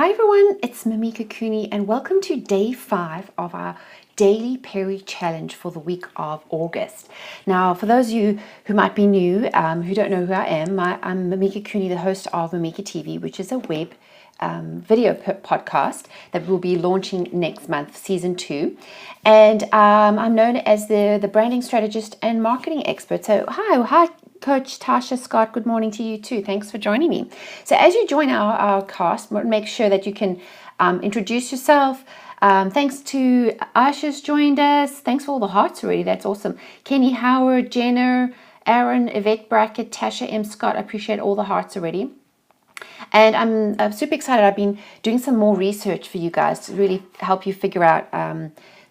Hi everyone, it's Mimika Cooney and welcome to day 5 of our daily Peri challenge for the week of August. Now, for those of you who might be new, who don't know who I am, I'm Mimika Cooney, the host of Mimika TV, which is a web video podcast that we'll be launching next month, season 2. And I'm known as the branding strategist and marketing expert. So hi, Coach Tasha Scott, good morning to you too. Thanks for joining me. So as you join our cast, make sure that you can introduce yourself. Thanks to Asha's joined us. Thanks for all the hearts already. That's awesome. Kenny Howard, Jenner, Aaron, Yvette Brackett, Tasha M. Scott. I appreciate all the hearts already. And I'm super excited. I've been doing some more research for you guys to really help you figure out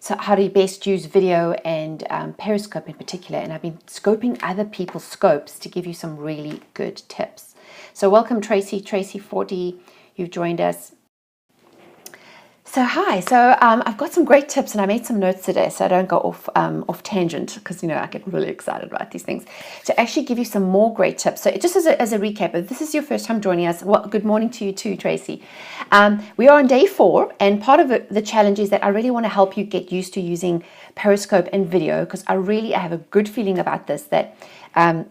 so how do you best use video and Periscope in particular. And I've been scoping other people's scopes to give you some really good tips. So welcome Tracy 40, you've joined us. So hi, so I've got some great tips and I made some notes today so I don't go off tangent because, you know, I get really excited about these things. To actually give you some more great tips. So just as a recap, if this is your first time joining us, well, good morning to you too, Tracy. We are on day 4 and part of the challenge is that I really want to help you get used to using Periscope and video because I have a good feeling about this, that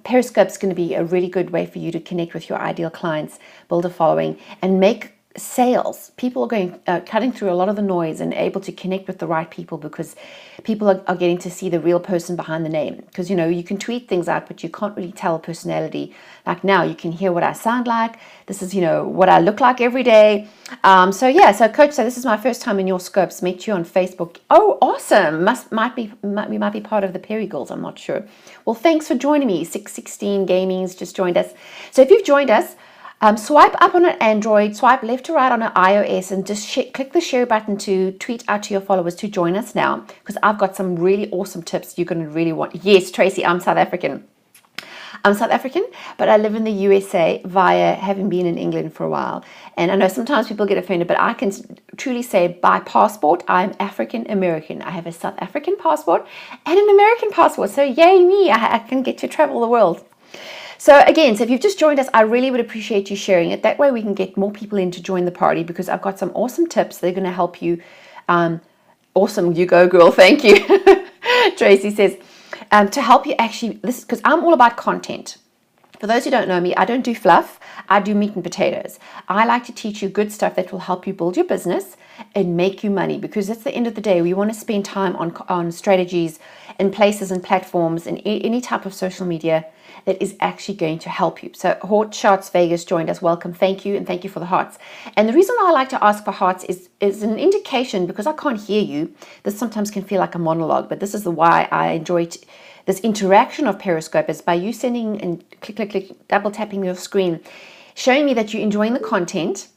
Periscope is going to be a really good way for you to connect with your ideal clients, build a following and make sales. People are going cutting through a lot of the noise and able to connect with the right people because people are getting to see the real person behind the name. Because, you know, you can tweet things out, but you can't really tell a personality. Like now you can hear what I sound like. This is, you know, what I look like every day. So Coach, so this is my first time in your scopes. Met you on Facebook. Oh, awesome. We might be part of the Peri Girls. I'm not sure. Well, thanks for joining me. 616 Gaming's just joined us. So if you've joined us, swipe up on an Android, swipe left to right on an iOS, and just click the share button to tweet out to your followers to join us now, because I've got some really awesome tips you're going to really want. Yes, Tracy, I'm South African. I'm South African, but I live in the USA via having been in England for a while. And I know sometimes people get offended, but I can truly say by passport, I'm African American. I have a South African passport and an American passport. So yay me, I can get to travel the world. So again, so if you've just joined us, I really would appreciate you sharing it. That way we can get more people in to join the party because I've got some awesome tips. They're going to help you. Awesome, you go girl, thank you. Tracy says, to help you actually, this because I'm all about content. For those who don't know me, I don't do fluff. I do meat and potatoes. I like to teach you good stuff that will help you build your business and make you money, because at the end of the day, we want to spend time on strategies and places and platforms and any type of social media that is actually going to help you. So Hot Shots Vegas joined us. Welcome. Thank you. And thank you for the hearts. And the reason I like to ask for hearts is an indication, because I can't hear you. This sometimes can feel like a monologue, but this is why I enjoy this interaction of Periscope, is by you sending and click, double tapping your screen, showing me that you're enjoying the content.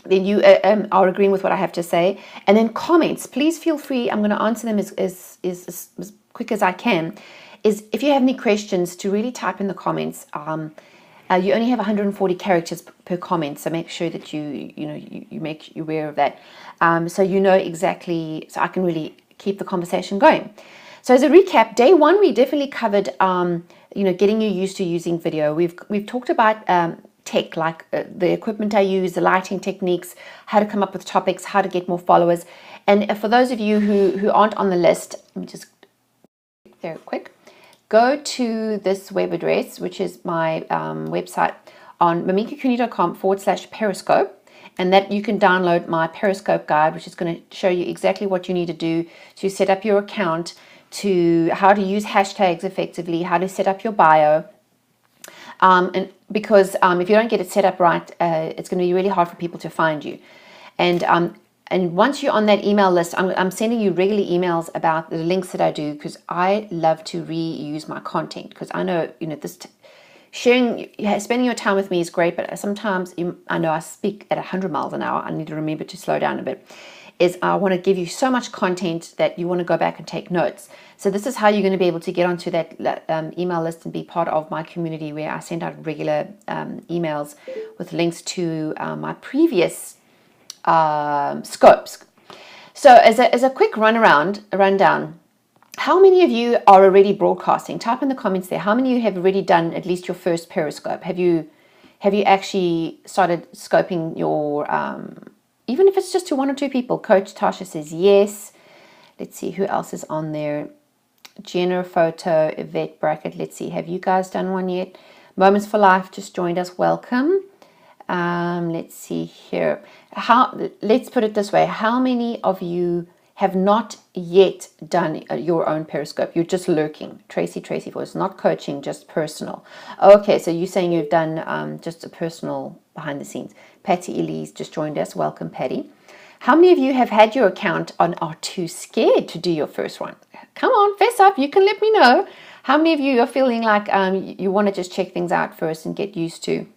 Then you are agreeing with what I have to say. And then comments, please feel free. I'm going to answer them as quick as I can. Is if you have any questions, to really type in the comments. You only have 140 characters per comment, so make sure that you make you aware of that. So you know exactly, so I can really keep the conversation going. So as a recap, day 1 we definitely covered getting you used to using video. We've talked about tech, like the equipment I use, the lighting techniques, how to come up with topics, how to get more followers. And for those of you who aren't on the list, let me just there quick. Go to this web address, which is my website on mimikacooney.com/Periscope, and that you can download my Periscope guide, which is going to show you exactly what you need to do to set up your account, to how to use hashtags effectively, how to set up your bio. And because if you don't get it set up right, it's going to be really hard for people to find you. And once you're on that email list, I'm sending you regular emails about the links that I do, because I love to reuse my content, because I know, spending your time with me is great, but sometimes I know I speak at 100 miles an hour. I need to remember to slow down a bit. I want to give you so much content that you want to go back and take notes. So this is how you're going to be able to get onto that email list and be part of my community, where I send out regular emails with links to my previous scopes. So as a quick rundown, how many of you are already broadcasting? Type in the comments there. How many of you have already done at least your first Periscope? Have you actually started scoping your even if it's just to 1 or 2 people. Coach Tasha says yes. Let's see who else is on there. Jenner Photo, Yvette Brackett. Let's see, have you guys done one yet? Moments for Life just joined us. Welcome. Let's see here. Let's put it this way. How many of you have not yet done your own Periscope? You're just lurking. Tracy voice, not coaching, just personal. Okay, so you're saying you've done just a personal behind the scenes. Patty Elise just joined us. Welcome, Patty. How many of you have had your account and are too scared to do your first one? Come on, fess up. You can let me know. How many of you are feeling like you want to just check things out first and get used to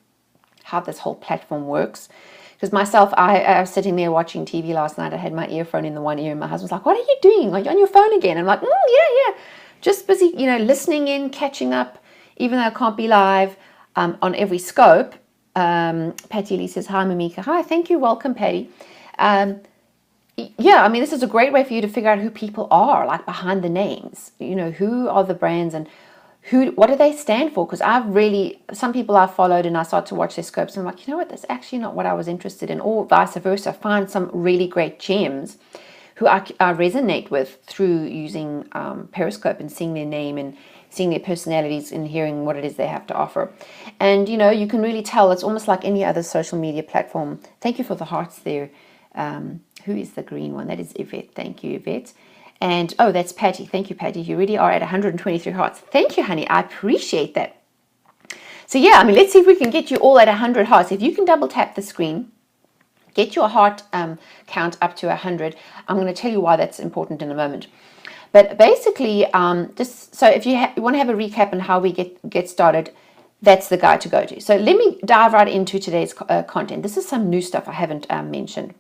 how this whole platform works? Because myself, I was sitting there watching TV last night. I had my earphone in the one ear, and my husband's like, "What are you doing? Are you on your phone again?" I'm like, yeah. Just busy, listening in, catching up, even though I can't be live on every scope. Patty Lee says, "Hi, Mimika." Hi, thank you. Welcome, Patty. Yeah, I mean, this is a great way for you to figure out who people are, like behind the names. Who are the brands and what do they stand for? Because some people I've followed and I start to watch their scopes and I'm like, you know what, that's actually not what I was interested in, or vice versa. I find some really great gems who I resonate with through using Periscope and seeing their name and seeing their personalities and hearing what it is they have to offer. And, you can really tell it's almost like any other social media platform. Thank you for the hearts there. Who is the green one? That is Yvette. Thank you, Yvette. And, oh, that's Patty. Thank you, Patty. You really are at 123 hearts. Thank you, honey. I appreciate that. So, yeah, I mean, let's see if we can get you all at 100 hearts. If you can double tap the screen, get your heart count up to 100. I'm going to tell you why that's important in a moment. But basically, just so if you want to have a recap on how we get started, that's the guide to go to. So let me dive right into today's content. This is some new stuff I haven't mentioned.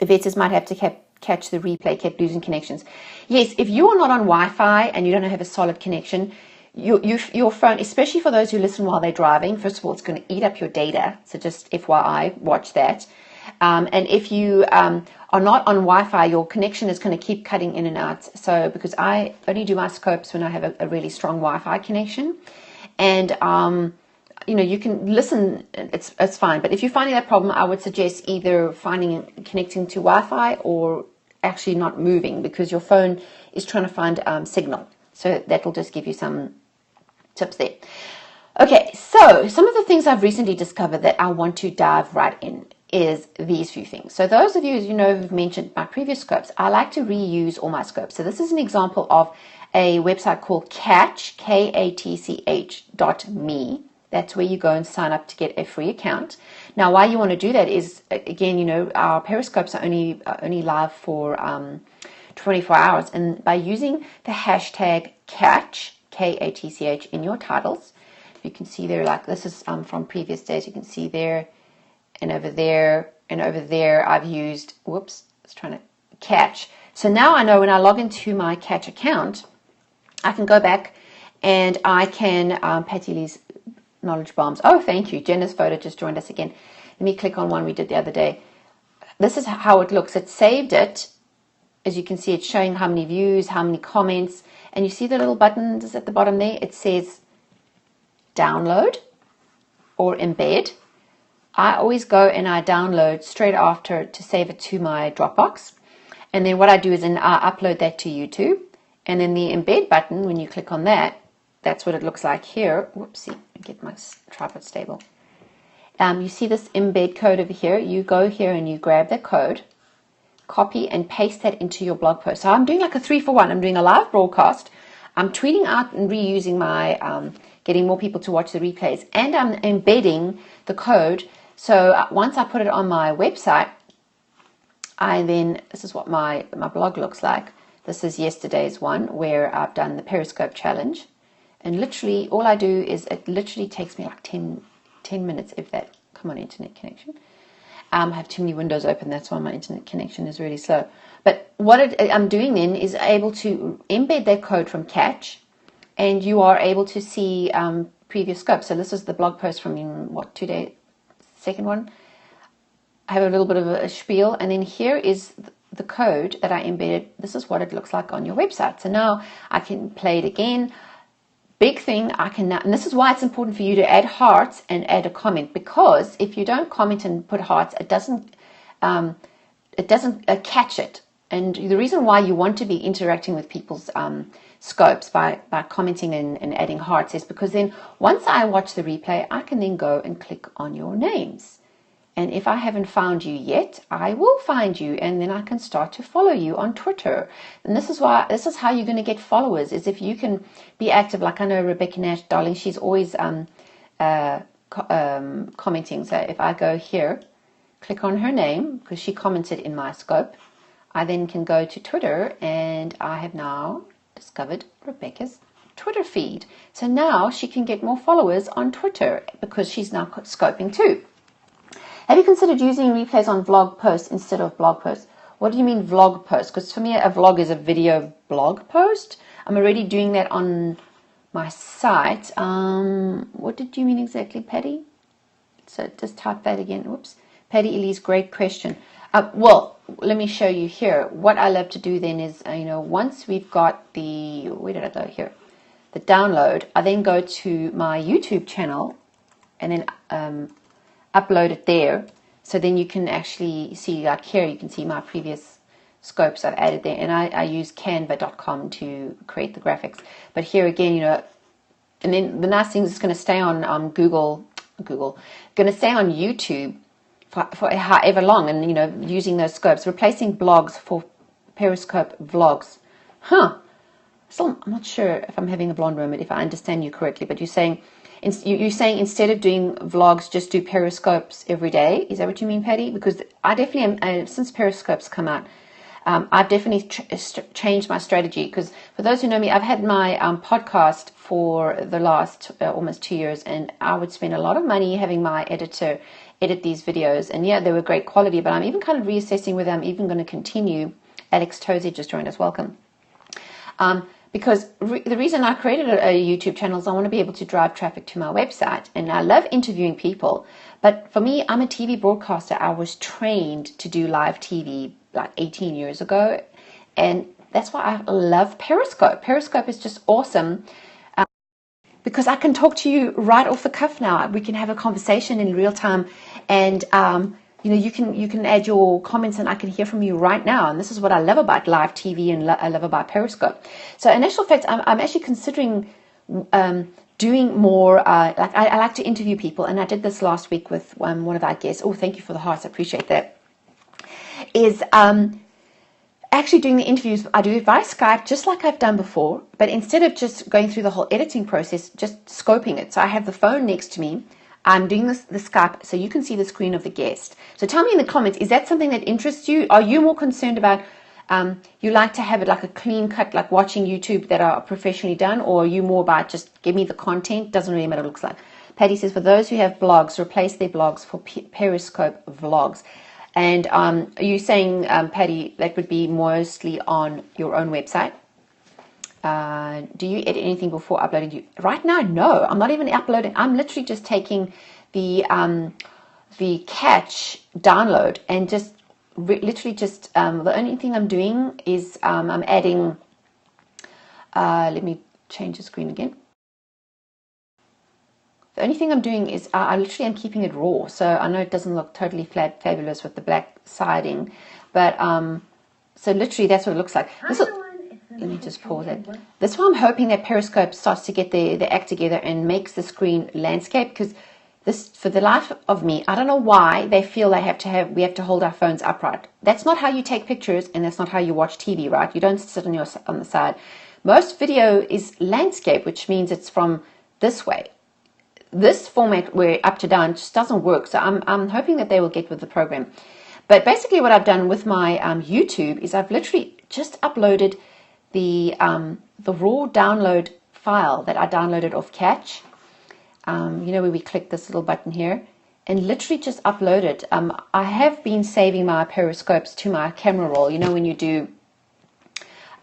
Yvette might have to catch the replay, kept losing connections. Yes, if you are not on Wi-Fi and you don't have a solid connection, your phone, especially for those who listen while they're driving, first of all, it's going to eat up your data. So just FYI, watch that. And if you are not on Wi-Fi, your connection is going to keep cutting in and out. So because I only do my scopes when I have a really strong Wi-Fi connection. And you can listen, it's fine. But if you're finding that problem, I would suggest either connecting to Wi-Fi or actually not moving, because your phone is trying to find signal. So that will just give you some tips there. Okay, so some of the things I've recently discovered that I want to dive right in is these few things. So those of you, as you know, who've mentioned my previous scopes, I like to reuse all my scopes. So this is an example of a website called CatchKaTCH, CatchKaTCH.me. That's where you go and sign up to get a free account. Now, why you want to do that is, again, our Periscopes are only live for 24 hours. And by using the hashtag CatchKaTCH, K-A-T-C-H, in your titles, you can see there, like this is from previous days, you can see there and over there and over there I've used, it's trying to catch. So now I know when I log into my Catch account, I can go back and I can, Patty Lee's knowledge bombs. Oh, thank you. Jenna's photo just joined us again. Let me click on one we did the other day. This is how it looks. It saved it. As you can see, it's showing how many views, how many comments. And you see the little buttons at the bottom there? It says download or embed. I always go and I download straight after to save it to my Dropbox. And then what I do is I upload that to YouTube. And then the embed button, when you click on that, that's what it looks like here. Whoopsie, get my tripod stable. You see this embed code over here. You go here and you grab that code, copy and paste that into your blog post. So I'm doing like a 3-for-1. I'm doing a live broadcast. I'm tweeting out and reusing my, getting more people to watch the replays. And I'm embedding the code. So once I put it on my website, this is what my blog looks like. This is yesterday's one where I've done the Periscope challenge. And literally all I do is it literally takes me like 10 minutes, if that. Come on, internet connection. I have too many windows open. That's why my internet connection is really slow. But what I'm doing then is able to embed that code from Catch, and you are able to see previous scopes. So this is the blog post from today, second one. I have a little bit of a spiel, and then here is the code that I embedded. This is what it looks like on your website. So now I can play it again. Big thing, I can now, and this is why it's important for you to add hearts and add a comment, because if you don't comment and put hearts, it doesn't it doesn't catch it. And the reason why you want to be interacting with people's scopes by commenting and adding hearts is because then once I watch the replay, I can then go and click on your names. And if I haven't found you yet, I will find you, and then I can start to follow you on Twitter. And this is how you're going to get followers, is if you can be active. Like I know Rebecca Nash, darling, she's always commenting. So if I go here, click on her name, because she commented in my scope, I then can go to Twitter, and I have now discovered Rebecca's Twitter feed. So now she can get more followers on Twitter because she's now scoping too. Have you considered using replays on vlog posts instead of blog posts? What do you mean vlog posts? Because for me, a vlog is a video blog post. I'm already doing that on my site. What did you mean exactly, Patty? So just type that again. Whoops. Patty Elise, great question. Well, let me show you here. What I love to do then is, once we've got where did I go here? The download, I then go to my YouTube channel and then upload it there. So then you can actually see, like here, you can see my previous scopes I've added there. And I use canva.com to create the graphics. But here again, and then the nice thing is it's going to stay on going to stay on YouTube for however long, and using those scopes, replacing blogs for Periscope vlogs. Still, I'm not sure if I'm having a blonde moment, if I understand you correctly, but you're saying instead of doing vlogs, just do Periscopes every day. Is that what you mean, Patty? Because I definitely am, since Periscopes come out, I've definitely changed my strategy. Because for those who know me, I've had my podcast for the last almost 2 years, and I would spend a lot of money having my editor edit these videos, and yeah, they were great quality, but I'm even kind of reassessing whether I'm even going to continue. Alex Tozy just joined us, welcome. Because the reason I created a YouTube channel is I want to be able to drive traffic to my website, and I love interviewing people, but for me, I'm a TV broadcaster. I was trained to do live TV like 18 years ago, and that's why I love Periscope. Periscope is just awesome. Because I can talk to you right off the cuff now. We can have a conversation in real time, and you can add your comments, and I can hear from you right now. And this is what I love about live TV, and I love about Periscope. So in actual fact, I'm actually considering doing more. Like I like to interview people, and I did this last week with one of our guests. Oh, thank you for the hearts. I appreciate that. Is actually doing the interviews, I do it via Skype, just like I've done before, but instead of just going through the whole editing process, just scoping it. So I have the phone next to me. I'm doing the Skype, so you can see the screen of the guest. So tell me in the comments, is that something that interests you? Are you more concerned about, you like to have it like a clean cut, like watching YouTube that are professionally done, or are you more about just give me the content, doesn't really matter what it looks like? Patty says, for those who have blogs, replace their blogs for Periscope vlogs. And are you saying, Patty, that would be mostly on your own website? Do you edit anything before uploading? Right now, no. I'm not even uploading. I'm literally just taking the CatchKaTCH download and just literally just the only thing I'm doing is I'm adding. Let me change the screen again. The only thing I'm doing is I literally am keeping it raw. So I know it doesn't look totally fabulous with the black siding, but so literally that's what it looks like. Let me just pause it. That's why I'm hoping that Periscope starts to get the act together and makes the screen landscape, because this, for the life of me, I don't know why they feel we have to hold our phones upright. That's not how you take pictures, and that's not how you watch TV, right? You don't sit on the side. Most video is landscape, which means it's from this way. This format where up to down just doesn't work. So I'm hoping that they will get with the program. But basically what I've done with my YouTube is I've literally just uploaded the raw download file that I downloaded off CatchKaTCH. Where we click this little button here, and literally just upload it. I have been saving my periscopes to my camera roll. When you do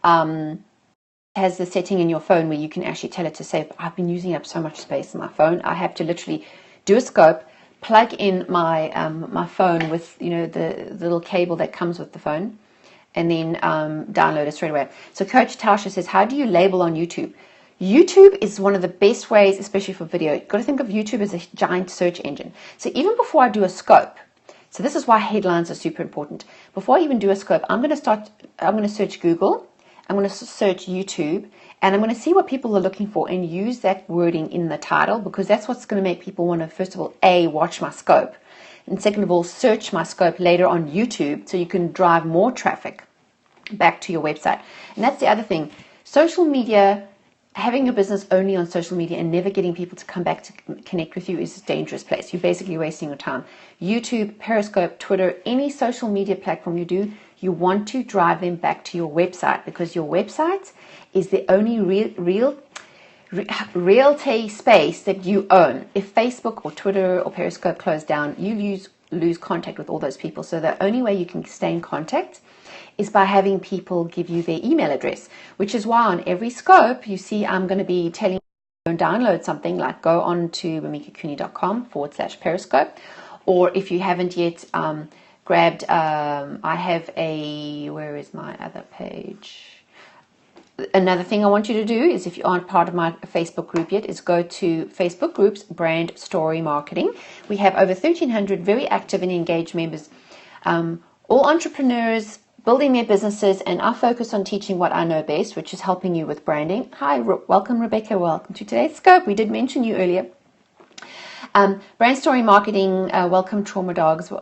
has the setting in your phone where you can actually tell it to save. I've been using up so much space on my phone. I have to literally do a scope, plug in my my phone with the little cable that comes with the phone, and then download it straight away. So Coach Tasha says, how do you label on YouTube? YouTube is one of the best ways, especially for video. You've got to think of YouTube as a giant search engine. So even before I do a scope, So this is why headlines are super important. Before I even do a scope, I'm going to search Google, I'm going to search YouTube, and I'm going to see what people are looking for and use that wording in the title, because that's what's going to make people want to, first of all, A, watch my scope, and second of all, search my scope later on YouTube so you can drive more traffic back to your website. And that's the other thing. Social media, having your business only on social media and never getting people to come back to connect with you is a dangerous place. You're basically wasting your time. YouTube, Periscope, Twitter, any social media platform you do, you want to drive them back to your website, because your website is the only realty space that you own. If Facebook or Twitter or Periscope close down, you lose contact with all those people. So the only way you can stay in contact is by having people give you their email address, which is why on every scope, you see I'm going to be telling you to download something, like go on to mimikacooney.com/Periscope. Or if you haven't yet grabbed, I have where is my other page? Another thing I want you to do is, if you aren't part of my Facebook group yet, is go to Facebook groups, Brand Story Marketing. We have over 1,300 very active and engaged members, all entrepreneurs, building their businesses, and I focus on teaching what I know best, which is helping you with branding. Hi, welcome Rebecca, welcome to today's scope. We did mention you earlier. Brand Story Marketing, welcome Trauma Dogs.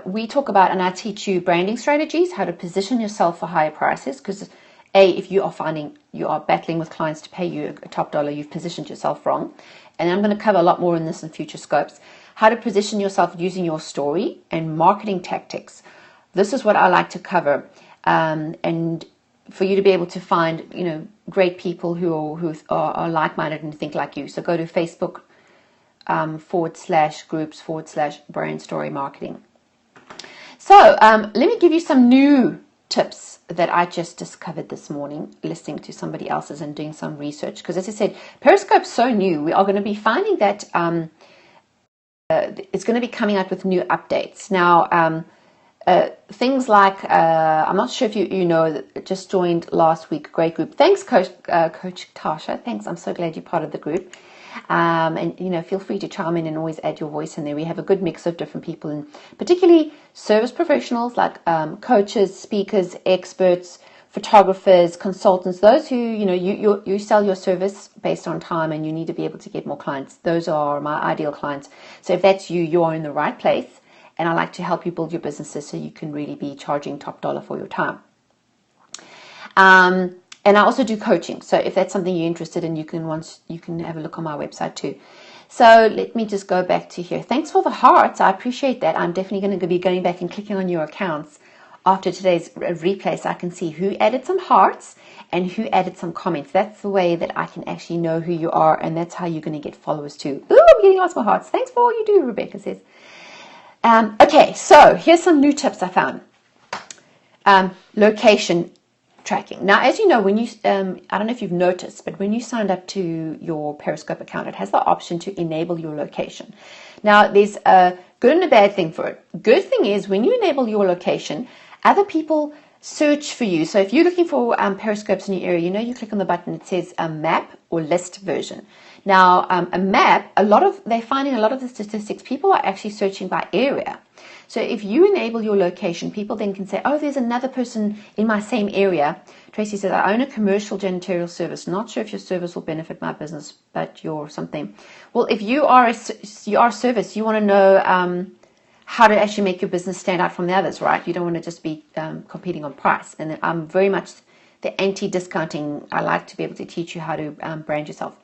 We talk about, and I teach you branding strategies, how to position yourself for higher prices, because if you are finding you are battling with clients to pay you a top dollar, you've positioned yourself wrong. And I'm going to cover a lot more in this in future scopes. How to position yourself using your story and marketing tactics. This is what I like to cover, and for you to be able to find, great people who are like-minded and think like you. So go to Facebook /groups/brand story marketing. So let me give you some new tips that I just discovered this morning, listening to somebody else's and doing some research. Because as I said, Periscope's so new. We are going to be finding that it's going to be coming out with new updates. Now, things like, I'm not sure if you know, that just joined last week, great group. Thanks, Coach Tasha. Thanks. I'm so glad you're part of the group. And feel free to chime in and always add your voice in there. We have a good mix of different people, and particularly service professionals like coaches, speakers, experts, photographers, consultants, those who, you sell your service based on time and you need to be able to get more clients. Those are my ideal clients. So if that's you, you are in the right place. And I like to help you build your businesses so you can really be charging top dollar for your time. And I also do coaching. So if that's something you're interested in, you can have a look on my website too. So let me just go back to here. Thanks for the hearts. I appreciate that. I'm definitely going to be going back and clicking on your accounts after today's replay, so I can see who added some hearts and who added some comments. That's the way that I can actually know who you are, and that's how you're going to get followers too. Ooh, I'm getting lots more hearts. Thanks for all you do, Rebecca says. Okay, so here's some new tips I found. Location tracking. Now, as you know, when you, I don't know if you've noticed, but when you signed up to your Periscope account, it has the option to enable your location. Now, there's a good and a bad thing for it. Good thing is, when you enable your location, other people search for you. So if you're looking for Periscopes in your area, you click on the button, it says a map or list version. Now, a map, they're finding a lot of the statistics, people are actually searching by area. So if you enable your location, people then can say, oh, there's another person in my same area. Tracy says, I own a commercial janitorial service. Not sure if your service will benefit my business, but you're something. Well, if you are a service, you want to know how to actually make your business stand out from the others, right? You don't want to just be competing on price. And I'm very much the anti-discounting. I like to be able to teach you how to brand yourself.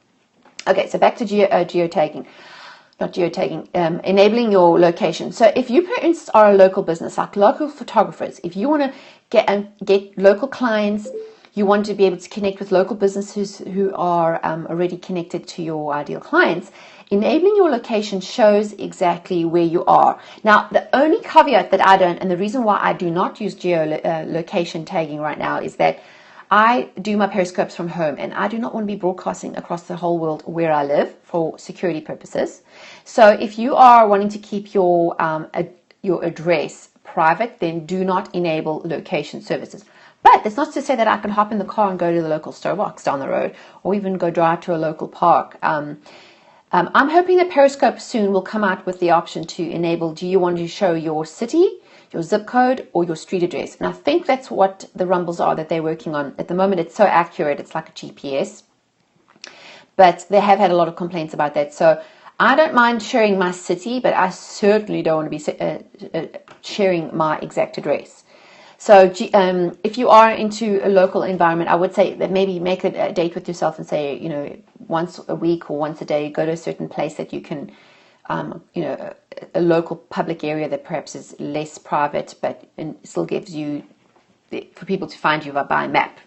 Okay, so back to geotagging. Not geotagging, enabling your location. So if you, for instance, are a local business, like local photographers, if you want to get local clients, you want to be able to connect with local businesses who are already connected to your ideal clients, enabling your location shows exactly where you are. Now, the only caveat that I don't, and the reason why I do not use geolocation tagging right now, is that I do my Periscopes from home, and I do not want to be broadcasting across the whole world where I live for security purposes. So if you are wanting to keep your address private, then do not enable location services. But that's not to say that I can hop in the car and go to the local Starbucks down the road, or even go drive to a local park. I'm hoping that Periscope soon will come out with the option to enable, do you want to show your city, your zip code, or your street address? And I think that's what the rumbles are that they're working on. At the moment, it's so accurate, it's like a GPS. But they have had a lot of complaints about that. So I don't mind sharing my city, but I certainly don't want to be sharing my exact address. So if you are into a local environment, I would say that maybe make a date with yourself and say, you know, once a week or once a day, go to a certain place that you can, you know, a local public area that perhaps is less private, but still gives you, for people to find you by a map.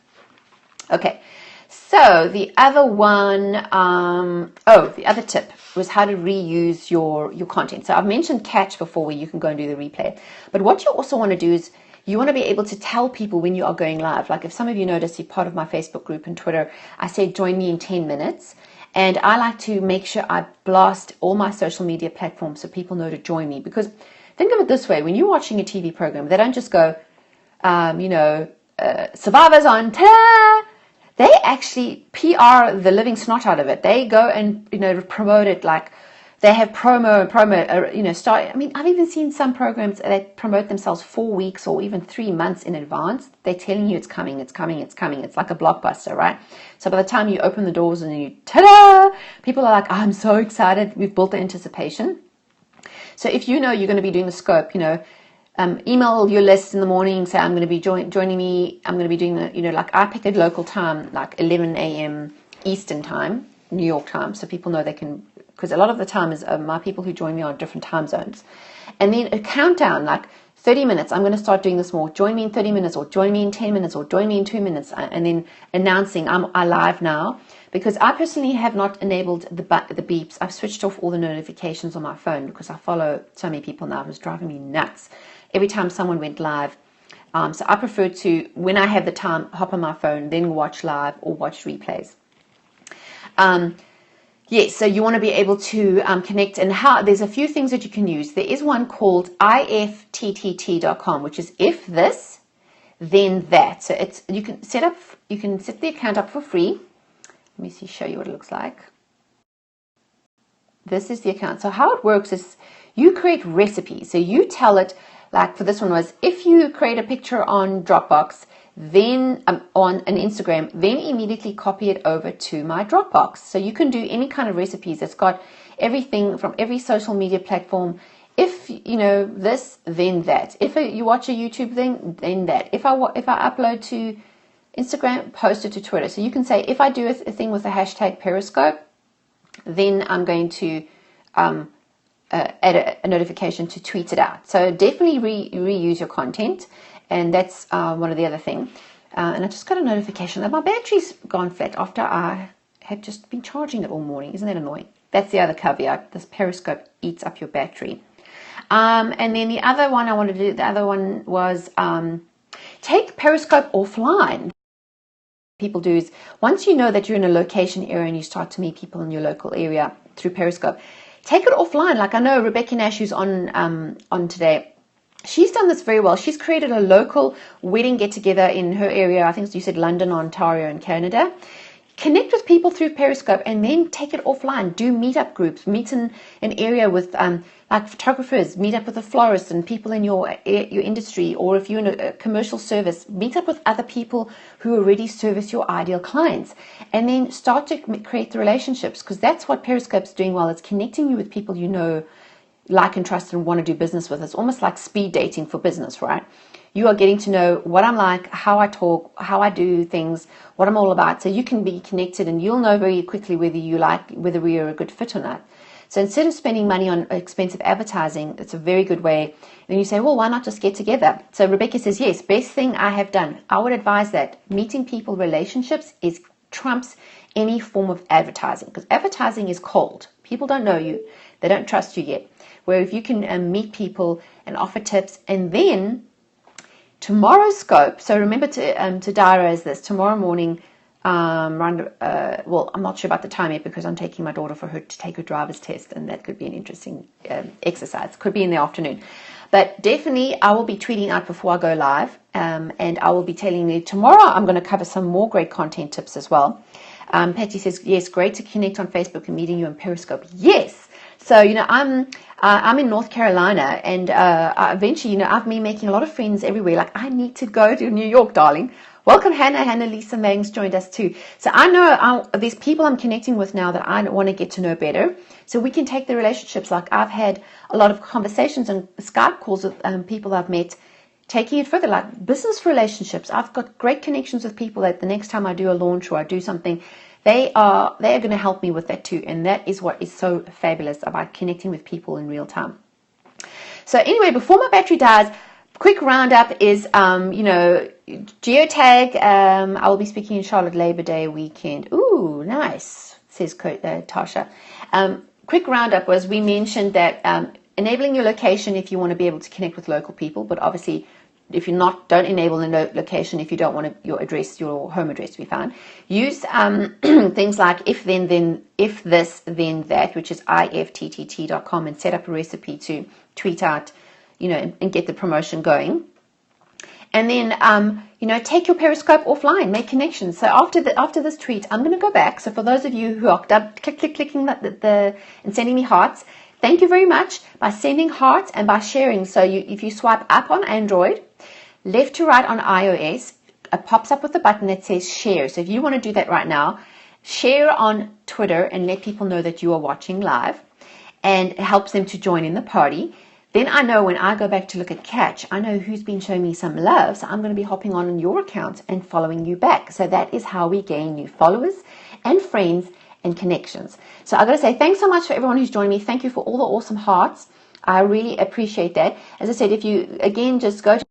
Okay. So the other one, the other tip was how to reuse your content. So I've mentioned Catch before, where you can go and do the replay. But what you also want to do is you want to be able to tell people when you are going live. Like if some of you notice, you're part of my Facebook group and Twitter, I said join me in 10 minutes. And I like to make sure I blast all my social media platforms so people know to join me. Because think of it this way, when you're watching a TV program, they don't just go, Survivors on tour. They actually PR the living snot out of it. They go and, you know, promote it, like they have promo, I mean, I've even seen some programs that promote themselves 4 weeks or even 3 months in advance. They're telling you it's coming, it's coming, it's coming. It's like a blockbuster, right? So by the time you open the doors and you, ta-da, people are like, oh, I'm so excited. We've built the anticipation. So if you know you're going to be doing the scope, you know, email your list in the morning, say I'm going to be joining me, I'm going to be doing the, you know, like I pick a local time, like 11 a.m. Eastern time, New York time, so people know they can, because a lot of the time is my people who join me are different time zones. And then a countdown, like 30 minutes, I'm going to start doing this more, join me in 30 minutes, or join me in 10 minutes, or join me in 2 minutes, and then announcing I'm live now. Because I personally have not enabled the beeps. I've switched off all the notifications on my phone because I follow so many people now. It was driving me nuts every time someone went live. So I prefer to, when I have the time, hop on my phone, then watch live or watch replays. Yes, so you want to be able to connect, and how there's a few things that you can use. There is one called ifttt.com, which is if this, then that. So it's you can set the account up for free. Let me show you what it looks like. This is the account. So how it works is you create recipes. So you tell it, like for this one was, if you create a picture on Dropbox, then on an Instagram, then immediately copy it over to my Dropbox. So you can do any kind of recipes. It's got everything from every social media platform. If you know this, then that. If you watch a YouTube thing, then that. If I upload to Instagram, post it to Twitter. So you can say, if I do a thing with the hashtag Periscope, then I'm going to add a notification to tweet it out. So definitely reuse your content. And that's one of the other things. And I just got a notification that my battery's gone flat after I had just been charging it all morning. Isn't that annoying? That's the other caveat. This Periscope eats up your battery. And then the other one I wanted to do, the other one was take Periscope offline. People do is, once you know that you're in a location area and you start to meet people in your local area through Periscope, take it offline. Like I know Rebecca Nash, who's on today, she's done this very well. She's created a local wedding get-together in her area. I think you said London, Ontario, in Canada. Connect with people through Periscope and then take it offline. Do meetup groups. Meet in an area with like photographers. Meet up with a florist and people in your industry. Or if you're in a commercial service, meet up with other people who already service your ideal clients. And then start to create the relationships, because that's what Periscope's doing well. It's connecting you with people you know, like and trust and want to do business with. It's almost like speed dating for business, right? You are getting to know what I'm like, how I talk, how I do things, what I'm all about. So you can be connected and you'll know very quickly whether we are a good fit or not. So instead of spending money on expensive advertising, it's a very good way. And you say, well, why not just get together? So Rebecca says, yes, best thing I have done. I would advise that meeting people, relationships is trumps any form of advertising, because advertising is cold. People don't know you. They don't trust you yet. Where if you can meet people and offer tips, and then tomorrow's scope. So remember to diarize this tomorrow morning. Well, I'm not sure about the time yet because I'm taking my daughter for her to take her driver's test, and that could be an interesting exercise. Could be in the afternoon, but definitely I will be tweeting out before I go live, and I will be telling you tomorrow. I'm going to cover some more great content tips as well. Patty says, yes, great to connect on Facebook and meeting you on Periscope. Yes. So, you know, I'm in North Carolina, and eventually, you know, I've been making a lot of friends everywhere. Like, I need to go to New York, darling. Welcome, Hannah, Lisa Mangs joined us too. So I know there's people I'm connecting with now that I want to get to know better. So we can take the relationships. Like, I've had a lot of conversations and Skype calls with people I've met, taking it further, like business relationships. I've got great connections with people that the next time I do a launch or I do something, they're going to help me with that too. And that is what is so fabulous about connecting with people in real time. So anyway, before my battery dies, quick roundup is, you know, geotag. I will be speaking in Charlotte Labor Day weekend. Ooh, nice, says Tasha. Quick roundup was, we mentioned that enabling your location if you want to be able to connect with local people, but obviously if you're not, don't enable the location if you don't want your address, your home address to be found. Use things like if this, then that, which is ifttt.com, and set up a recipe to tweet out, you know, and get the promotion going. And then, you know, take your Periscope offline, make connections. So after this tweet, I'm going to go back. So for those of you who are clicking and sending me hearts, thank you very much by sending hearts and by sharing. So if you swipe up on Android, left to right on iOS, it pops up with a button that says share. So if you want to do that right now, share on Twitter and let people know that you are watching live, and it helps them to join in the party. Then I know when I go back to look at Catch, I know who's been showing me some love. So I'm going to be hopping on your account and following you back. So that is how we gain new followers and friends and connections. So I've got to say thanks so much for everyone who's joined me. Thank you for all the awesome hearts. I really appreciate that. As I said, if you, again, just go to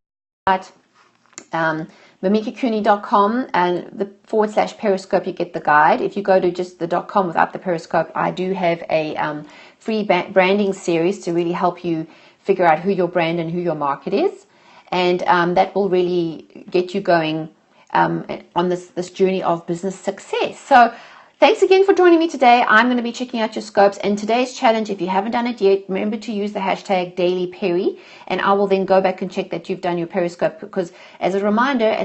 mimikacooney.com and the /Periscope, you get the guide. If you go to just the .com without the Periscope, I do have a free branding series to really help you figure out who your brand and who your market is. And that will really get you going on this journey of business success. So thanks again for joining me today. I'm going to be checking out your scopes. And today's challenge, if you haven't done it yet, remember to use the hashtag #DailyPeri. And I will then go back and check that you've done your Periscope, because as a reminder,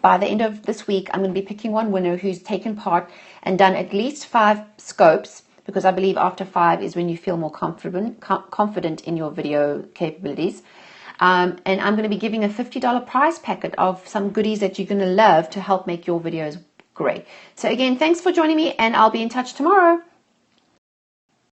by the end of this week, I'm going to be picking one winner who's taken part and done at least 5 scopes, because I believe after 5 is when you feel more confident in your video capabilities. And I'm going to be giving a $50 prize packet of some goodies that you're going to love to help make your videos great. So again, thanks for joining me, and I'll be in touch tomorrow.